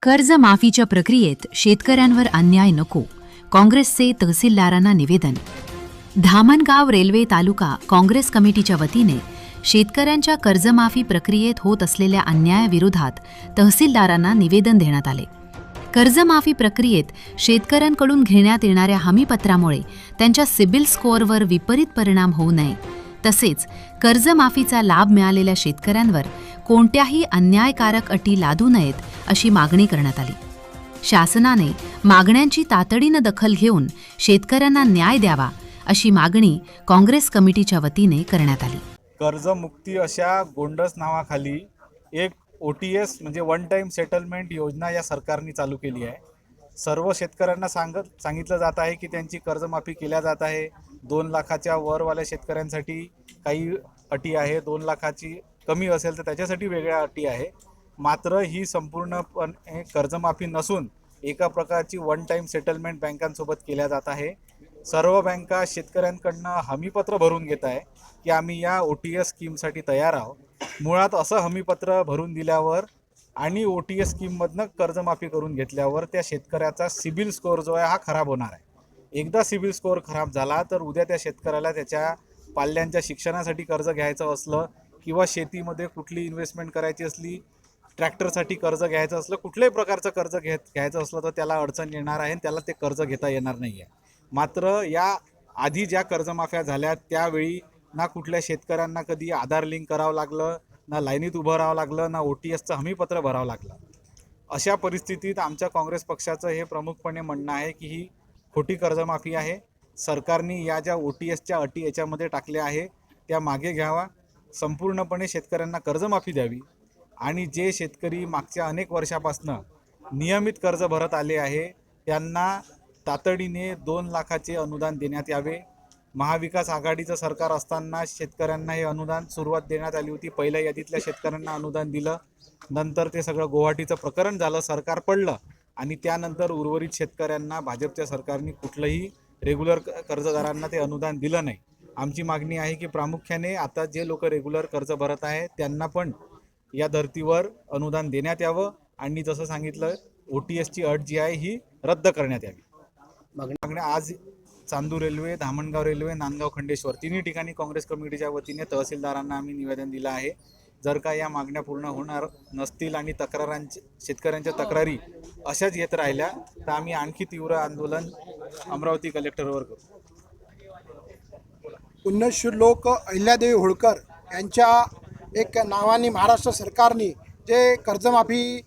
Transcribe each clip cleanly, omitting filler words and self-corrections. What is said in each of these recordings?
कर्जमाफीच्या प्रक्रियेत शेतकऱ्यांवर अन्याय नको, काँग्रेसचे तहसीलदारांना निवेदन. धामणगाव रेल्वे तालुका काँग्रेस कमिटीच्या वतीने शेतकऱ्यांच्या कर्जमाफी प्रक्रियेत होत असलेल्या अन्यायाविरोधात तहसीलदारांना निवेदन देण्यात आले. कर्जमाफी प्रक्रियेत शेतकऱ्यांकडून घेण्यात येणाऱ्या हमीपत्रामुळे त्यांच्या सिबिल स्कोअरवर विपरीत परिणाम होऊ नये, तसेच कर्जमाफीचा लाभ मिळालेल्या शेतकऱ्यांवर कोणत्याही अन्यायकारक अटी लादू नयेत अशी मागणी करण्यात आली. शासनाने मागण्यांची तातडीनं दखल घेऊन शेतकऱ्यांना न्याय द्यावा अशी मागणी काँग्रेस कमिटीच्या वतीने करण्यात आली. कर्जमुक्ती अशा गोंडस नावाखाली एक OTS म्हणजे वन टाईम सेटलमेंट योजना या सरकारने चालू केली आहे. सर्व शेतकऱ्यांना सांगितलं जात आहे की त्यांची कर्जमाफी केल्या जात आहे. 2 लाखाच्या वरवाल्या शेतकऱ्यांसाठी काही अटी आहे, 2 लाखाची कमी असेल तर त्याच्यासाठी वेगळ्या अटी आहे. मात्र ही संपूर्णपणे कर्जमाफी नसून एका प्रकारची वन टाईम सेटलमेंट बँकांसोबत केल्या जात आहे. सर्व बँका शेतकऱ्यांकडनं हमीपत्र भरून घेत आहे की आम्ही या OTS स्कीमसाठी तयार आहोत. मुळात असं हमीपत्र भरून दिल्यावर आणि OTS स्कीममधनं कर्जमाफी करून घेतल्यावर त्या शेतकऱ्याचा सिबिल स्कोअर जो आहे हा खराब होणार आहे. एकदा सिबिल स्कोअर खराब झाला तर उद्या त्या शेतकऱ्याला त्याच्या पाल्यांच्या शिक्षणासाठी कर्ज घ्यायचं असलं किंवा शेतीमध्ये कुठली इन्व्हेस्टमेंट करायची असली, ट्रॅक्टरसाठी कर्ज घ्यायचं असलं, कुठल्याही प्रकारचं कर्ज घ्यायचं असलं तर त्याला अडचण येणार आहे आणि त्याला ते कर्ज घेता येणार नाही आहे. मात्र या आधी ज्या कर्जमाफ्या झाल्या त्यावेळी ना कुठल्या शेतकऱ्यांना कधी आधार लिंक करावं लागलं, ना लाईनीत उभं राहावं लागलं, ना OTSचं हमीपत्र भरावं लागलं. अशा परिस्थितीत आमच्या काँग्रेस पक्षाचं हे प्रमुखपणे म्हणणं आहे की ही खोटी कर्जमाफी आहे. सरकारने या ज्या OTSच्या अटी याच्यामध्ये टाकल्या आहे त्या मागे घ्यावा, संपूर्णपणे शेतकऱ्यांना कर्जमाफी द्यावी आणि जे शेतकरी मागच्या अनेक वर्षापासून नियमित कर्ज भरत आले आहे त्यांना तातडीने 2 लाखाचे अनुदान देण्यात यावे. महाविकास आघाडीचं सरकार असताना शेतकऱ्यांना हे अनुदान सुरुवात देण्यात आली होती. पहिल्या यादीतल्या शेतकऱ्यांना अनुदान दिलं, नंतर ते सगळं गुवाहाटीचं प्रकरण झालं, सरकार पडलं आणि त्यानंतर उर्वरित शेतकऱ्यांना भाजपच्या सरकारने कुठलंही रेग्युलर कर्जदारांना ते अनुदान दिलं नाही. आमची मागणी आहे की प्रामुख्याने आता जे लोक रेग्युलर कर्ज भरत आहेत त्यांना पण या धर्तीवर अनुदान देण्यात यावं आणि जसं सांगितलं OTSची अट जी आहे ही रद्द करण्यात यावी. मागण्या आज चांदूर रेल्वे, धामणगाव रेल्वे, नांदगाव खंडेश्वर तिन्ही ठिकाणी काँग्रेस कमिटीच्या वतीने तहसीलदारांना आम्ही निवेदन दिलं आहे. जर का या मागण्या पूर्ण होणार नसतील आणि शेतकऱ्यांच्या तक्रारी अशाच येत राहिल्या तर आम्ही आणखी तीव्र आंदोलन अमरावती कलेक्टरवर करू. पुण्यश्लोक अहिल्यादेवी होळकर यांच्या एक नावाने महाराष्ट्र सरकारने जे कर्जमाफी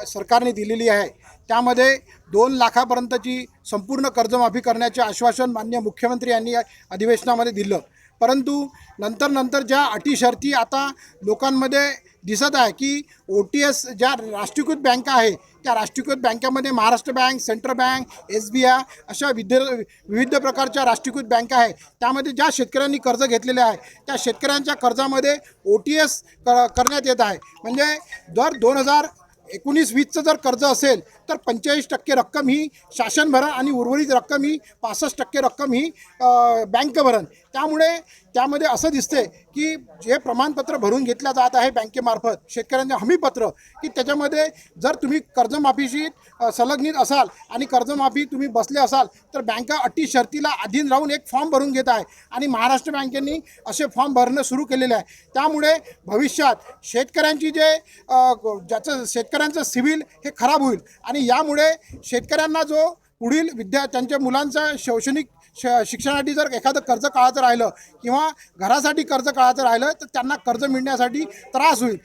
सरकारने दिलेली आहे त्यामध्ये 2 लाखापर्यंतची संपूर्ण कर्जमाफी करण्याचे आश्वासन माननीय मुख्यमंत्री यांनी या अधिवेशनामध्ये दिलं. परंतु नंतर ज्या अटी शर्ती आता लोकांमध्ये दिसत आहे की OTS ज्या राष्ट्रीयकृत बँका आहे त्या राष्ट्रीयकृत बँकामध्ये Maharashtra bank, central bank, SBI अशा विविध प्रकारच्या राष्ट्रीयकृत बँका आहे. त्यामध्ये ज्या शेतकऱ्यांनी कर्ज घेतलेले आहे त्या शेतकऱ्यांच्या कर्जामध्ये OTS करण्यात येत आहे. म्हणजे दर 2019-20चं जर कर्ज असेल तर 45% रक्कम ही शासन भरण आणि उर्वरित रक्कम ही 65% रक्कम ही बँक भरण. त्यामुळे त्यामध्ये असं दिसते की जे प्रमाणपत्र भरून घेतलं जात आहे बँकेमार्फत शेतकऱ्यांचे हमीपत्र की त्याच्यामध्ये जर तुम्ही कर्जमाफीशी संलग्नित असाल आणि कर्जमाफी तुम्ही बसले असाल तर बँका अटी शर्तीला अधीन राहून एक फॉर्म भरून घेत आहे आणि महाराष्ट्र बँकेने असे फॉर्म भरणं सुरू केलेले आहे. त्यामुळे भविष्यात शेतकऱ्यांची ज्याचं शेतकऱ्यांचं सिबिल हे खराब होईल आणि यामुळे शेतकऱ्यांना जो पुढील त्यांच्या मुलांचा शैक्षणिक शिक्षणासाठी जर एखादं कर्ज काढायचं राहिलं किंवा घरासाठी कर्ज काढायचं राहिलं तर त्यांना कर्ज मिळण्यासाठी त्रास होईल.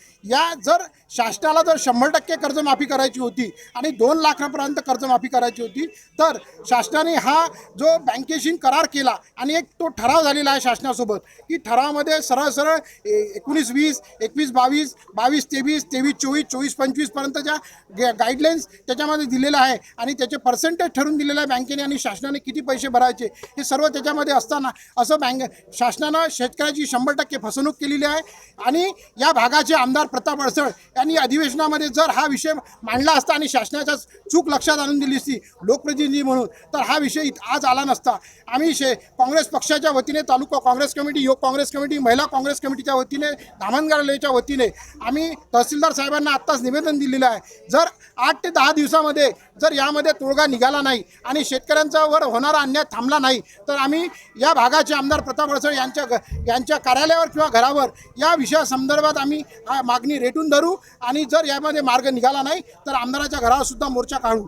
जर शासनाला जर 100% कर्जमाफी करायची होती आणि 2 लाखापर्यंत कर्जमाफी करायची होती तर शासनाने हा जो बँकेशी करार केला आणि एक तो ठराव झालेला आहे शासनासोबत की ठरावामध्ये सरळ 19-20, 21-22, 22-23, 23-24, 24-25पर्यंतच्या गाईडलाईन्स त्याच्यामध्ये दिलेल्या आहे आणि त्याचे पर्सेंटेज ठरवून दिलेलं आहे बँकेने आणि शासनाने किती पैसे भरायचे हे सर्व त्याच्यामध्ये असताना असं शासनानं शेतकऱ्याची 100% फसवणूक केलेली आहे. आणि या भागाचे आमदार प्रताप अडसळ यांनी अधिवेशनामध्ये जर हा विषय मांडला असता आणि शासनाच्या चूक लक्षात आणून दिली असती लोकप्रतिनिधी म्हणून, तर हा विषय आज आला नसता. आम्ही काँग्रेस पक्षाच्या वतीने, तालुका काँग्रेस कमिटी, युवक काँग्रेस कमिटी, महिला काँग्रेस कमिटीच्या वतीने, धामणगाव रेल्वेच्या वतीने आम्ही तहसीलदार साहेबांना आत्ताच निवेदन दिलेलं आहे. जर 8 ते 10 दिवसामध्ये जर यामध्ये तोडगा निघाला नाही आणि शेतकऱ्यांच्यावर होणारा अन्याय थांबला नाही, तर आम्ही या भागाचे आमदार प्रताप अडसळ यांच्या कार्यालयावर किंवा घरावर या विषयासंदर्भात आम्ही मागणी रेटून धरू. आणि जर यामध्ये मार्ग निघाला नाही तर आमदाराच्या घरावर सुद्धा मोर्चा काढू.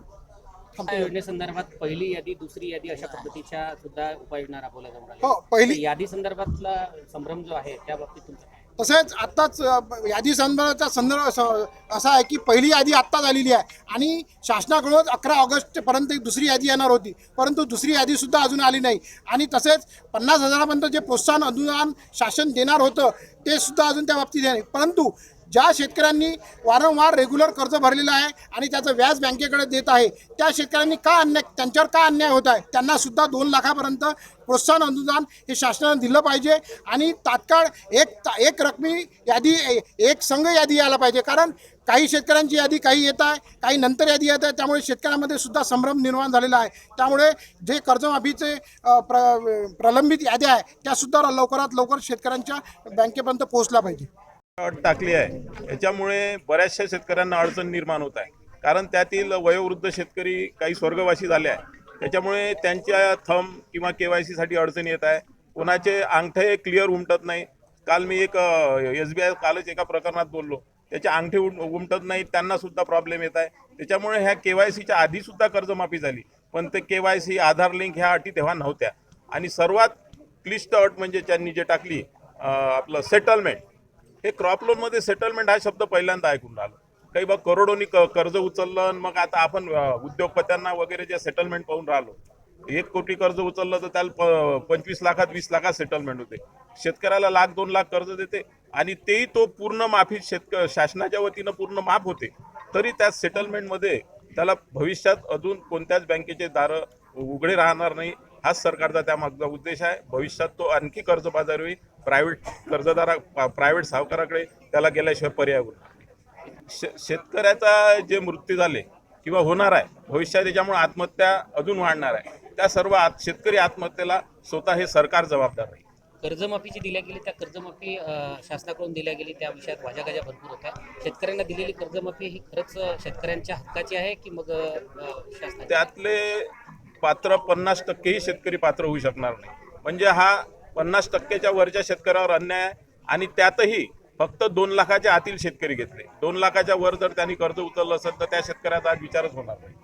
या योजनेसंदर्भात पहिली यादी, दुसरी यादी अशा पद्धतीच्या सुद्धा उपाययोजना राबवल्या जाऊन राहिल्या. हो, पहिली यादी संदर्भातला संभ्रम जो आहे त्या बाबतीत तुमचं काय? तसेच आत्ताच यादी संदर्भाचा संदर्भ असा आहे की पहिली यादी आत्ताच आलेली आहे आणि शासनाकडून 11 ऑगस्टपर्यंत दुसरी यादी येणार होती, परंतु दुसरी यादीसुद्धा अजून आली नाही. आणि तसेच 50,000पर्यंत जे प्रोत्साहन अनुदान शासन देणार होतं ते सुद्धा अजून त्या बाबतीत आहे. परंतु ज्या शेतकऱ्यांनी वारंवार रेग्युलर कर्ज भरलेलं आहे आणि त्याचं व्याज बँकेकडे देत आहे, त्या शेतकऱ्यांनी त्यांच्यावर का अन्याय होत आहे, त्यांना सुद्धा 2 लाखापर्यंत प्रोत्साहन अनुदान हे शासनानं दिलं पाहिजे. आणि तात्काळ एक रकमी यादी, एक संघ यादी यायला पाहिजे. कारण काही शेतकऱ्यांची यादी काही येत आहे, काही नंतर यादी येत आहे, त्यामुळे शेतकऱ्यांमध्ये सुद्धा संभ्रम निर्माण झालेला आहे. त्यामुळे जे कर्जमाफीचे प्रलंबित याद्या आहे त्यासुद्धा लवकरात लवकर शेतकऱ्यांच्या बँकेपर्यंत पोहोचल्या पाहिजे. अट टाकली आहे. याच्यामुळे बऱ्याचशा शेतकऱ्यांना अडचण निर्माण होत आहे. कारण त्यातील वयोवृद्ध शेतकरी काही स्वर्गवासी झाले आहे. त्याच्यामुळे त्यांच्या थंब किंवा KYC साठी अडचण येत आहे. कोणाचे अंगठे क्लिअर उमटत नाही. काल मी एक SBI कालच एका प्रकरणात बोललो, त्याचे अंगठे उमटत नाही, त्यांना सुद्धा प्रॉब्लेम येत आहे. त्याच्यामुळे ह्या KYCच्या आधीसुद्धा कर्जमाफी झाली, पण ते KYC आधार लिंक ह्या अटी तेव्हा नव्हत्या. आणि सर्वात क्लिष्ट अट म्हणजे त्यांनी जे टाकली आपलं सेटलमेंट. हे क्रॉप लोनमध्ये सेटलमेंट हा शब्द पहिल्यांदा ऐकून राहिलो. काही बघ करोडोनी कर्ज उचललं, मग आता आपण उद्योगपत्यांना वगैरे जे सेटलमेंट पाहून राहिलो, 1 कोटी कर्ज उचललं तर त्याला 25 लाखात 20 लाखात सेटलमेंट होते. शेतकऱ्याला 1,00,000-2 लाख कर्ज देते आणि तेही तो पूर्ण माफी शासनाच्या वतीनं पूर्ण माफ होते. तरी त्या सेटलमेंटमध्ये त्याला भविष्यात अजून कोणत्याच बँकेचे दारं उघडे राहणार नाही. हाच सरकारचा त्यामागचा उद्देश आहे. भविष्यात तो आणखी कर्जबाजारी होईल. प्रायव्हेट सावकाराकडे त्याला गेल्याशिवाय पर्याय होईल. शेतकऱ्याचा जे मृत्यू झाले किंवा होणार आहे भविष्यात, त्याच्यामुळे आत्महत्या अजून वाढणार आहे. त्या सर्व शेतकरी आत्महत्येला स्वतः हे सरकार जबाबदार आहे. कर्जमाफी जी दिल्या गेली त्या कर्जमाफी शासनाकडून दिल्या गेली त्या विषयात वाजागाजा भरपूर होत्या. शेतकऱ्यांना दिलेली कर्जमाफी ही खरंच शेतकऱ्यांच्या हक्काची आहे की मग शासनाची? त्यातले पात्र 50% ही शेतकरी पात्र होऊ शकणार नाही. म्हणजे हा 50%च्या वरच्या शेतकऱ्यावर अन्याय आहे. आणि त्यातही फक्त 2 लाखाच्या आतील शेतकरी घेतले. 2 लाखाच्या वर जर त्यांनी कर्ज उचललं असेल तर त्या शेतकऱ्याचा आज विचारच होणार नाही.